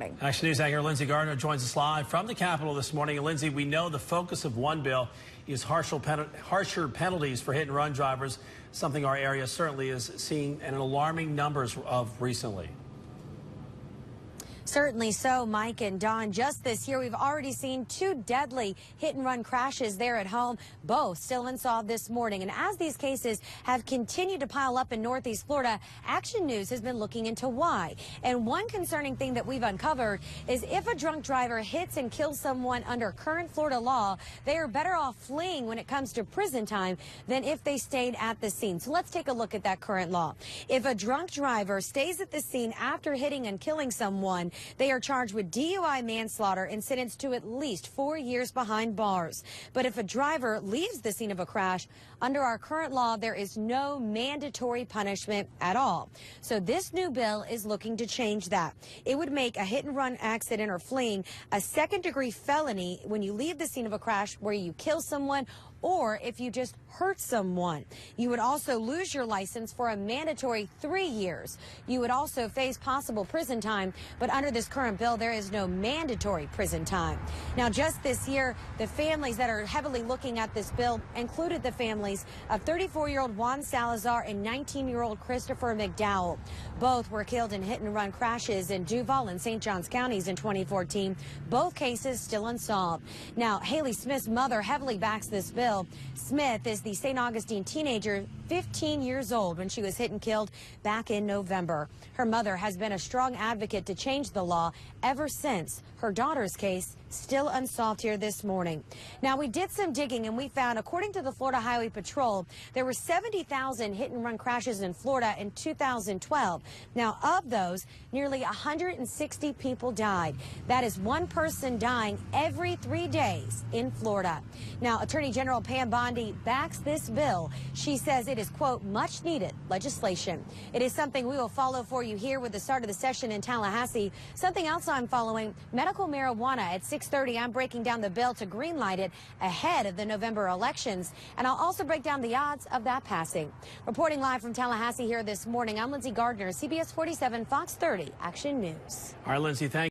Action News anchor Lindsay Gardner joins us live from the Capitol this morning. And Lindsay, we know the focus of one bill is harsher penalties for hit-and-run drivers, something our area certainly is seeing an alarming numbers of recently. Certainly so, Mike and Don. Just this year, we've already seen 2 deadly hit-and-run crashes there at home, both still unsolved this morning. And as these cases have continued to pile up in Northeast Florida, Action News has been looking into why. And one concerning thing that we've uncovered is if a drunk driver hits and kills someone under current Florida law, they are better off fleeing when it comes to prison time than if they stayed at the scene. So let's take a look at that current law. If a drunk driver stays at the scene after hitting and killing someone, they are charged with DUI manslaughter and sentenced to at least 4 years behind bars. But if a driver leaves the scene of a crash, under our current law, there is no mandatory punishment at all. So this new bill is looking to change that. It would make a hit-and-run accident or fleeing a second-degree felony when you leave the scene of a crash where you kill someone or if you just hurt someone. You would also lose your license for a mandatory 3 years. You would also face possible prison time, but under this current bill, there is no mandatory prison time. Now, just this year, the families that are heavily looking at this bill included the families of 34-year-old Juan Salazar and 19-year-old Christopher McDowell. Both were killed in hit-and-run crashes in Duval and St. Johns counties in 2014. Both cases still unsolved. Now, Haley Smith's mother heavily backs this bill. Smith is the St. Augustine teenager, 15 years old, when she was hit and killed back in November. Her mother has been a strong advocate to change the law ever since. Her daughter's case still unsolved here this morning. Now, we did some digging and we found, according to the Florida Highway Patrol, there were 70,000 hit-and-run crashes in Florida in 2012. Now, of those, nearly 160 people died. That is one person dying every 3 days in Florida. Now, Attorney General Pam Bondi backs this bill. She says it is, quote, much needed legislation. It is something we will follow for you here with the start of the session in Tallahassee. Something else I'm following, medical marijuana at 6:30. I'm breaking down the bill to greenlight it ahead of the November elections. And I'll also break down the odds of that passing. Reporting live from Tallahassee here this morning, I'm Lindsay Gardner, CBS 47 Fox 30 Action News. All right, Lindsay, thank you.